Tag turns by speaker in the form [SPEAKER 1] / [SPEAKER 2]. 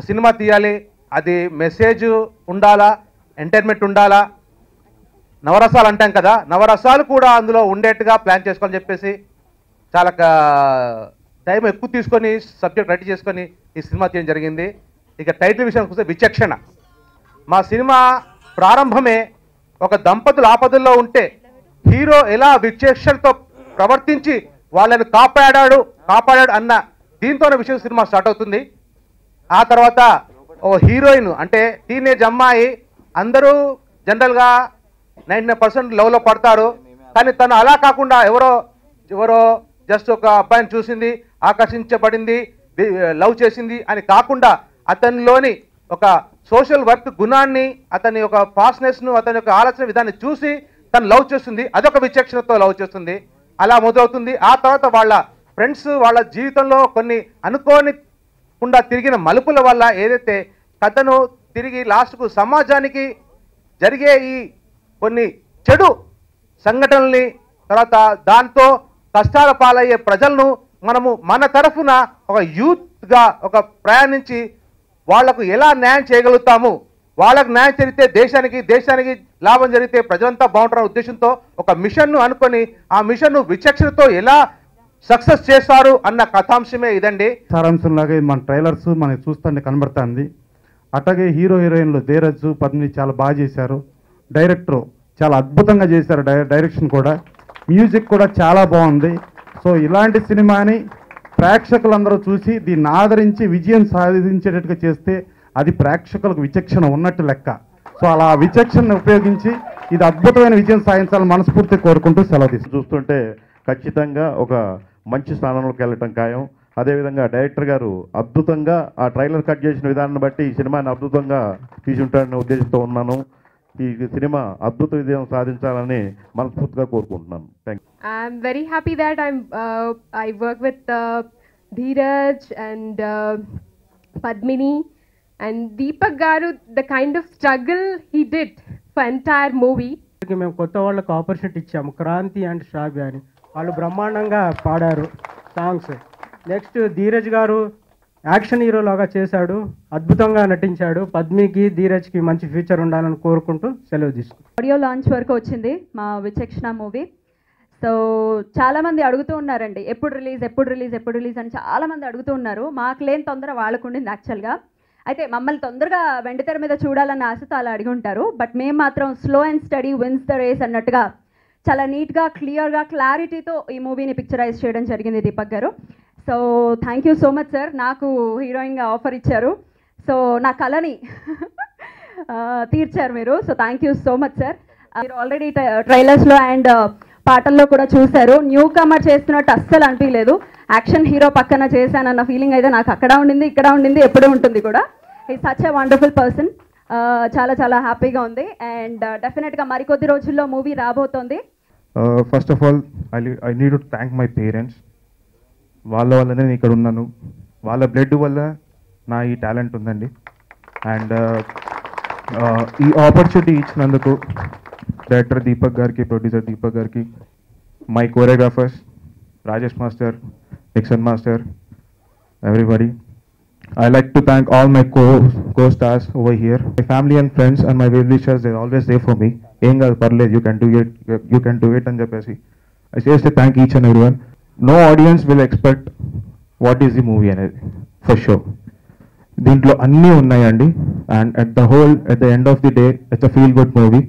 [SPEAKER 1] Cinema తీయాలి, అది message ఉండాలా, ఎంటర్టైన్మెంట్ ఉండాలా, నవరసాలు అంటాం కదా, నవరసాలు కూడా అందులో ఉండేట్టుగా ప్లాన్ చేసుకోవాలని చెప్పేసి చాలా టైం ఎక్కువ తీసుకొని సబ్జెక్ట్ రెడీ చేసుకొని ఈ సినిమా తీయడం జరిగింది. ఇక టైటిల్ విషయానికి వస్తే విచక్షణ. మా సినిమా ప్రారంభమే ఒక దంపతులు ఆపదల్లో ఉంటే హీరో ఎలా విచక్షణతో ప్రవర్తించి వాళ్ళని కాపాడాడు అన్న దీంతోనే విషయం సినిమా స్టార్ట్ అవుతుంది. ఆ తర్వాత ఓ హీరోయిన్ అంటే టీనేజ్ అమ్మాయి, అందరూ జనరల్గా 99% లవ్లో పడతారు, కానీ తను అలా కాకుండా ఎవరో జస్ట్ ఒక అబ్బాయిని చూసింది, ఆకర్షించబడింది, లవ్ చేసింది అని కాకుండా అతనిలోని ఒక సోషల్ వర్క్ గుణాన్ని, అతని యొక్క ఫాస్ట్నెస్ను, అతని యొక్క ఆలోచన విధాన్ని చూసి తను లవ్ చేస్తుంది. అదొక విచక్షణతో లవ్ చేస్తుంది. అలా మొదలవుతుంది. ఆ తర్వాత వాళ్ళ ఫ్రెండ్స్ వాళ్ళ జీవితంలో కొన్ని అనుకోనికుండా తిరిగిన మలుపుల వల్ల ఏదైతే కథను తిరిగి లాస్ట్కు సమాజానికి జరిగే ఈ కొన్ని చెడు సంఘటనల్ని, తర్వాత దాంతో కష్టాల పాలయ్యే ప్రజలను మనము మన తరఫున ఒక యూత్గా ఒక ప్రయాణించి వాళ్లకు ఎలా న్యాయం చేయగలుగుతాము, వాళ్ళకు న్యాయం జరిగితే దేశానికి లాభం జరిగితే ప్రజలంతా బాగుంటారన్న ఉద్దేశంతో ఒక మిషన్ను అనుకొని ఆ మిషన్ను విచక్షణతో ఎలా సక్సెస్ చేస్తారు అన్న కథాంశమే ఇదండి.
[SPEAKER 2] సారాంశంలాగా మన ట్రైలర్స్ మనకి చూస్తుంటే కనబడుతుంది. అట్లాగే హీరో హీరోయిన్లు ధీరజ్, పద్మిని చాలా బాగా చేశారు. డైరెక్టర్ చాలా అద్భుతంగా చేశారు. డైరెక్షన్ కూడా, మ్యూజిక్ కూడా చాలా బాగుంది. సో ఇలాంటి సినిమాని ప్రేక్షకులందరూ చూసి దీన్ని ఆదరించి విజయం సాధించేటట్టుగా చేస్తే అది ప్రేక్షకులకు విచక్షణ ఉన్నట్టు లెక్క. సో అలా విచక్షణను ఉపయోగించి ఇది అద్భుతమైన విజయం సాధించాలని మనస్ఫూర్తి కోరుకుంటూ సెలవు తీసుకుంటాం.
[SPEAKER 3] చూస్తుంటే ఖచ్చితంగా ఒక మంచి స్థానంలోకి వెళ్ళటం ఖాయం. అదేవిధంగా డైరెక్టర్ గారు అద్భుతంగా ఆ ట్రైలర్ కట్ చేసిన విధానాన్ని బట్టి ఈ సినిమాని అద్భుతంగా తీసుంటారనే ఉద్దేశంతో ఉన్నాను. ఈ సినిమా అద్భుత విజయం సాధించాలని మనస్ఫూర్తిగా కోరుకుంటున్నాను. Thank you.
[SPEAKER 4] I'm very happy that I work with Dheeraj and Padmini and Deepak Garu. The kind of struggle he did for entire movie.
[SPEAKER 5] మేము కొత్త వాళ్ళకు ఆపర్చునిటీ ఇచ్చాము, క్రాంతి అండ్ శ్రావ్య అని. వాళ్ళు బ్రహ్మాండంగా పాడారు సాంగ్స్. నెక్స్ట్ ధీరజ్ గారు యాక్షన్ హీరోలాగా చేశాడు, అద్భుతంగా నటించాడు. పద్మికి ధీరజ్కి మంచి ఫ్యూచర్ ఉండాలని కోరుకుంటూ సెలవు తీసుకుంటాం.
[SPEAKER 6] ఆడియో లాంచ్ వరకు వచ్చింది మా విచక్షణ మూవీ. సో చాలామంది అడుగుతూ ఉన్నారండి, ఎప్పుడు రిలీజ్ అని చాలామంది అడుగుతూ ఉన్నారు. మాకు లేని తొందర వాళ్ళకు ఉండింది యాక్చువల్గా. అయితే మమ్మల్ని తొందరగా వెండితెర మీద చూడాలన్న ఆశతో అలా అడిగి ఉంటారు. బట్ మేము మాత్రం slow and steady wins the race అన్నట్టుగా చాలా నీట్గా, క్లియర్గా, క్లారిటీతో ఈ మూవీని పిక్చరైజ్ చేయడం జరిగింది దీపక్ గారు. So thank you so much sir, నాకు హీరోయిన్గా ఆఫర్ ఇచ్చారు. సో నా కళని తీర్చారు మీరు. So thank you so much sir. మీరు ఆల్రెడీ ట్రైలర్స్లో అండ్ పాటల్లో కూడా చూశారు. న్యూ కమర్ చేస్తున్నట్టు అస్సలు అనిపించలేదు. యాక్షన్ హీరో పక్కన చేశానన్న ఫీలింగ్ అయితే నాకు అక్కడ ఉండింది, ఇక్కడ ఉండింది, ఎప్పుడూ ఉంటుంది కూడా. ఈ సచ్ ఎ వండర్ఫుల్ పర్సన్. చాలా చాలా హ్యాపీగా ఉంది. అండ్ డెఫినెట్గా మరికొద్ది రోజుల్లో మూవీ రాబోతోంది.
[SPEAKER 2] First of all I need to thank my parents. వాళ్ళ వల్లనే నేను ఇక్కడ ఉన్నాను. వాళ్ళ బ్లడ్ వల్ల నా ఈ టాలెంట్ ఉందండి. అండ్ ఈ ఆపర్చునిటీ ఇచ్చినందుకు డైరెక్టర్ దీపక్ గారికి, ప్రొడ్యూసర్ దీపక్ గారికి, my choreographers Rajesh master, Dixon master, everybody. I like to thank all my co-stars over here, my family and friends and my well-wishers. They're always there for me. Em gaadu parled, you can do it అని చెప్పేసి I seriously thank each and everyone. No audience will expect what is the movie అనేది for sure. దీంట్లో అన్నీ ఉన్నాయండి. And at the end of the day, it's a feel good movie.